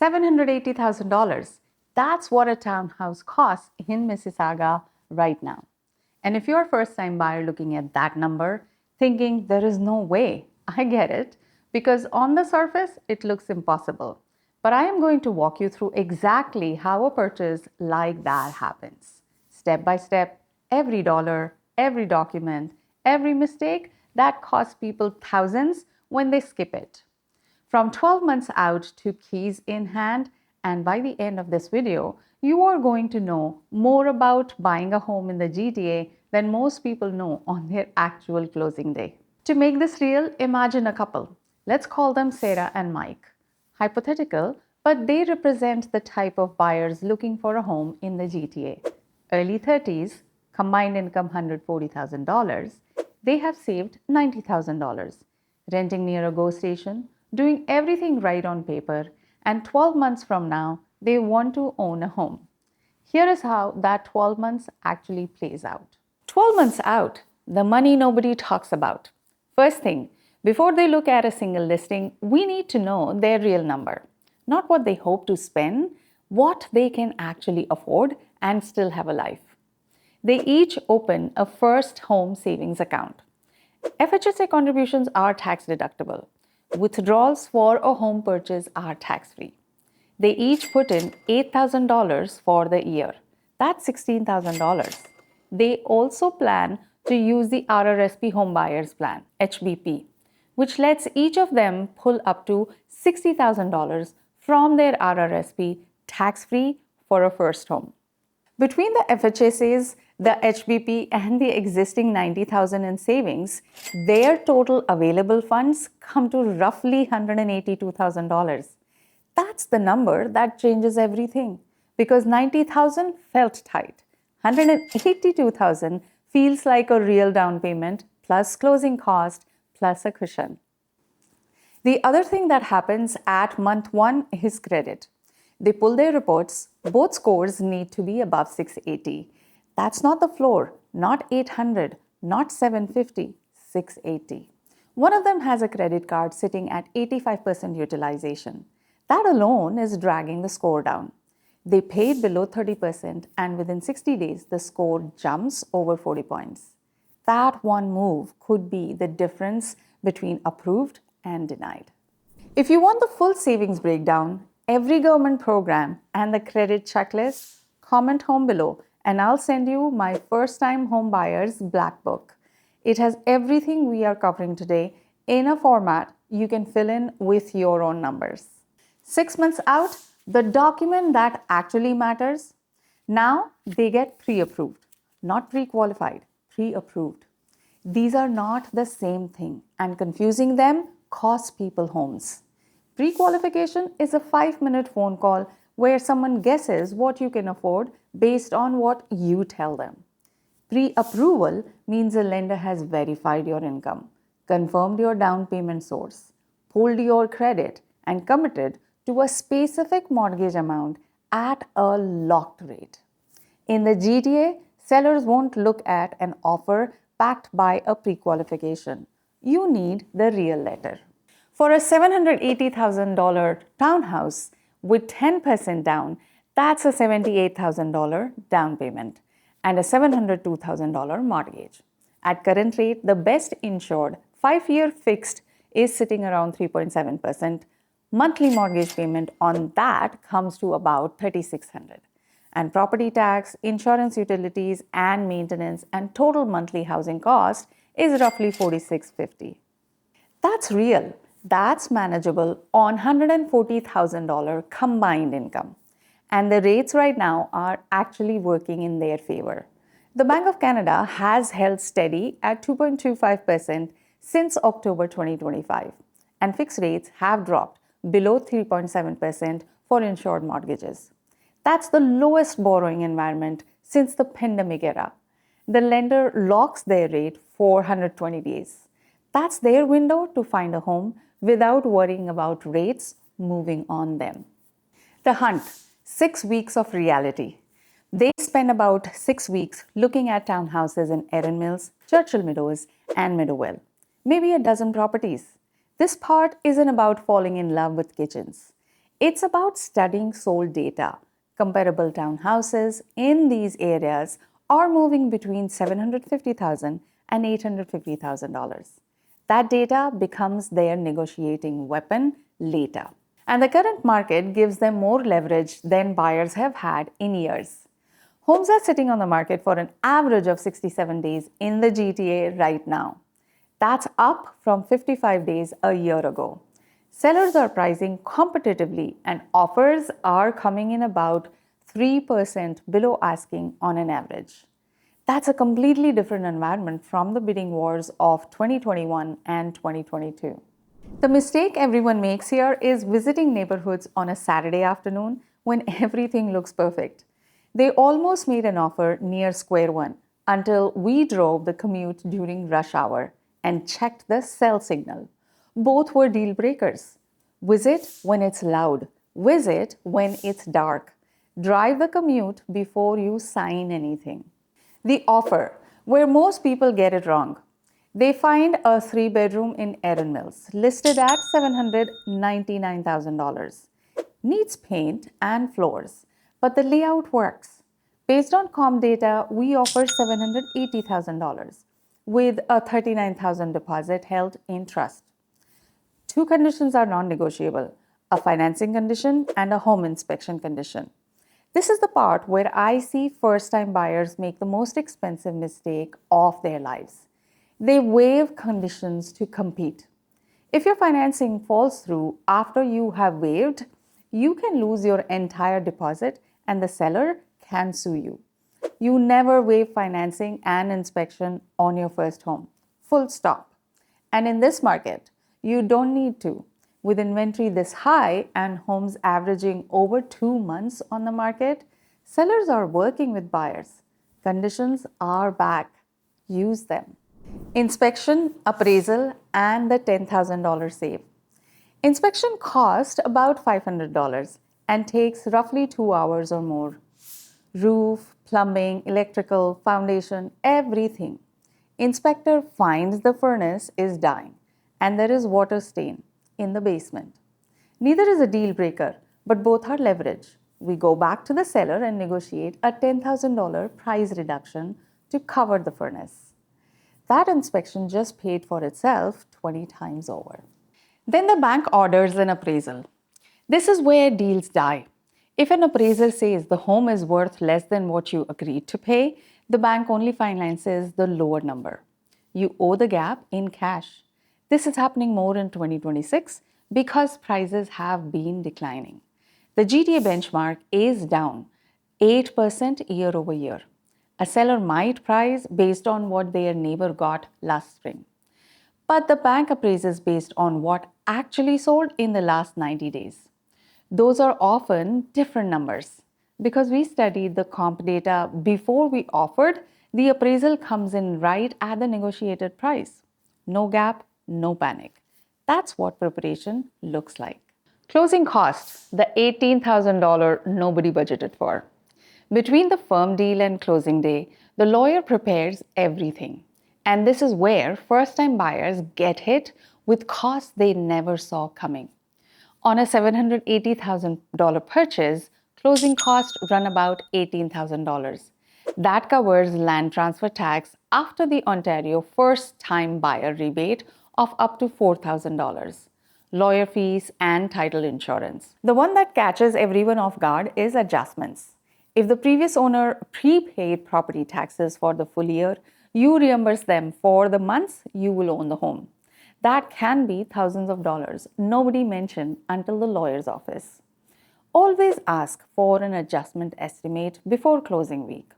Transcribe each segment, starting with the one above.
$780,000. That's what a townhouse costs in Mississauga right now. And if you're a first-time buyer looking at that number, thinking there is no way, I get it, because on the surface, it looks impossible. But I am going to walk you through exactly how a purchase like that happens. Step by step, every dollar, every document, every mistake that costs people thousands when they skip it. From 12 months out to keys in hand, and by the end of this video, you are going to know more about buying a home in the GTA than most people know on their actual closing day. To make this real, imagine a couple. Let's call them Sarah and Mike. Hypothetical, but they represent the type of buyers looking for a home in the GTA. Early 30s, combined income $140,000, they have saved $90,000, renting near a GO station, doing everything right on paper, and 12 months from now, they want to own a home. Here is how that 12 months actually plays out. 12 months out, the money nobody talks about. First thing, before they look at a single listing, we need to know their real number. Not what they hope to spend, what they can actually afford and still have a life. They each open a first home savings account. FHSA contributions are tax deductible. Withdrawals for a home purchase are tax-free. They each put in $8,000 for the year. That's $16,000. They also plan to use the RRSP Home Buyers Plan, HBP, which lets each of them pull up to $60,000 from their RRSP tax-free for a first home. Between the FHSAs, the HBP, and the existing $90,000 in savings, their total available funds come to roughly $182,000. That's the number that changes everything, because $90,000 felt tight. $182,000 feels like a real down payment plus closing cost plus a cushion. The other thing that happens at month 1 is credit. They pull their reports. Both scores need to be above 680. That's not the floor, not 800, not 750, 680. One of them has a credit card sitting at 85% utilization. That alone is dragging the score down. They paid below 30%, and within 60 days, the score jumps over 40 points. That one move could be the difference between approved and denied. If you want the full savings breakdown, every government program, and the credit checklist, comment home below, and I'll send you my first-time home buyers black book. It has everything we are covering today in a format you can fill in with your own numbers. 6 months out, the document that actually matters, now they get pre-approved, not pre-qualified, pre-approved. These are not the same thing, and confusing them costs people homes. Pre-qualification is a 5-minute phone call where someone guesses what you can afford based on what you tell them. Pre-approval means a lender has verified your income, confirmed your down payment source, pulled your credit, and committed to a specific mortgage amount at a locked rate. In the GTA, sellers won't look at an offer backed by a pre-qualification. You need the real letter. For a $780,000 townhouse with 10% down, that's a $78,000 down payment and a $702,000 mortgage. At current rate, the best insured 5-year fixed is sitting around 3.7%. Monthly mortgage payment on that comes to about $3,600. And property tax, insurance, utilities, and maintenance and total monthly housing cost is roughly $4,650. That's real. That's manageable on $140,000 combined income. And the rates right now are actually working in their favor. The Bank of Canada has held steady at 2.25% since October 2025, and fixed rates have dropped below 3.7% for insured mortgages. That's the lowest borrowing environment since the pandemic era. The lender locks their rate for 120 days. That's their window to find a home without worrying about rates moving on them. The hunt, 6 weeks of reality. They spend about 6 weeks looking at townhouses in Erin Mills, Churchill Meadows, and Meadowvale. Maybe a dozen properties. This part isn't about falling in love with kitchens. It's about studying sold data. Comparable townhouses in these areas are moving between $750,000 and $850,000. That data becomes their negotiating weapon later. And the current market gives them more leverage than buyers have had in years. Homes are sitting on the market for an average of 67 days in the GTA right now. That's up from 55 days a year ago. Sellers are pricing competitively and offers are coming in about 3% below asking on an average. That's a completely different environment from the bidding wars of 2021 and 2022. The mistake everyone makes here is visiting neighborhoods on a Saturday afternoon when everything looks perfect. They almost made an offer near square one until we drove the commute during rush hour and checked the cell signal. Both were deal breakers. Visit when it's loud. Visit when it's dark. Drive the commute before you sign anything. The offer, where most people get it wrong. They find a 3-bedroom in Erin Mills, listed at $799,000. Needs paint and floors, but the layout works. Based on comp data, we offer $780,000 with a $39,000 deposit held in trust. 2 conditions are non-negotiable, a financing condition and a home inspection condition. This is the part where I see first-time buyers make the most expensive mistake of their lives. They waive conditions to compete. If your financing falls through after you have waived, you can lose your entire deposit and the seller can sue you. You never waive financing and inspection on your first home. Full stop. And in this market, you don't need to. With inventory this high and homes averaging over 2 months on the market, sellers are working with buyers. Conditions are back. Use them. Inspection, appraisal, and the $10,000 save. Inspection costs about $500 and takes roughly 2 hours or more. Roof, plumbing, electrical, foundation, everything. Inspector finds the furnace is dying and there is water stain in the basement. Neither is a deal breaker, but both are leverage. We go back to the seller and negotiate a $10,000 price reduction to cover the furnace. That inspection just paid for itself 20 times over. Then the bank orders an appraisal. This is where deals die. If an appraiser says the home is worth less than what you agreed to pay, the bank only finances the lower number. You owe the gap in cash. This is happening more in 2026 because prices have been declining. The GTA benchmark is down 8% year over year. A seller might price based on what their neighbor got last spring. But the bank appraises based on what actually sold in the last 90 days. Those are often different numbers. Because we studied the comp data before we offered, the appraisal comes in right at the negotiated price. No gap, no panic. That's what preparation looks like. Closing costs, the $18,000 nobody budgeted for. Between the firm deal and closing day, the lawyer prepares everything. And this is where first-time buyers get hit with costs they never saw coming. On a $780,000 purchase, closing costs run about $18,000. That covers land transfer tax after the Ontario first-time buyer rebate of up to $4,000, lawyer fees, and title insurance. The one that catches everyone off guard is adjustments. If the previous owner prepaid property taxes for the full year, you reimburse them for the months you will own the home. That can be thousands of dollars, nobody mentioned until the lawyer's office. Always ask for an adjustment estimate before closing week.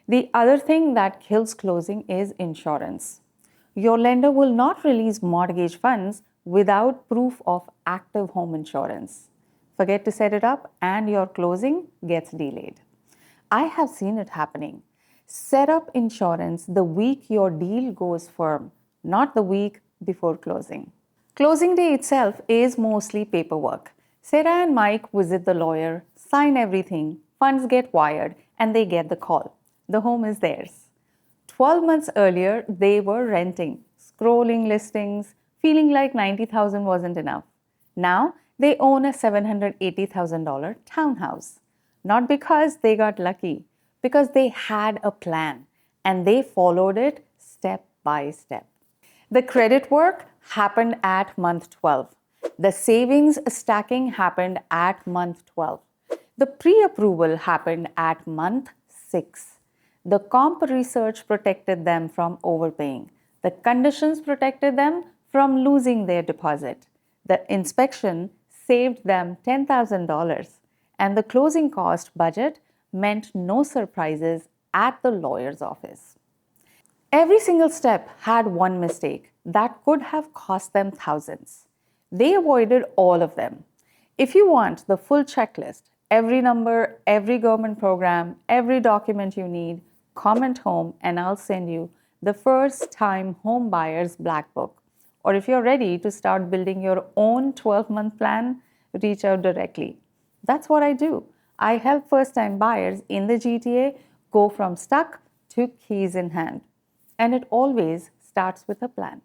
The other thing that kills closing is insurance. Your lender will not release mortgage funds without proof of active home insurance. Forget to set it up and your closing gets delayed. I have seen it happening. Set up insurance the week your deal goes firm, not the week before closing. Closing day itself is mostly paperwork. Sarah and Mike visit the lawyer, sign everything, funds get wired, and they get the call. The home is theirs. 12 months earlier, they were renting, scrolling listings, feeling like $90,000 wasn't enough. Now, they own a $780,000 townhouse. Not because they got lucky, because they had a plan and they followed it step by step. The credit work happened at month 12. The savings stacking happened at month 12. The pre-approval happened at month 6. The comp research protected them from overpaying. The conditions protected them from losing their deposit. The inspection saved them $10,000. And the closing cost budget meant no surprises at the lawyer's office. Every single step had one mistake that could have cost them thousands. They avoided all of them. If you want the full checklist, every number, every government program, every document you need, comment home and I'll send you the First Time Home Buyers Black Book. Or if you're ready to start building your own 12-month plan, reach out directly. That's what I do. I help first-time buyers in the GTA go from stuck to keys in hand. And it always starts with a plan.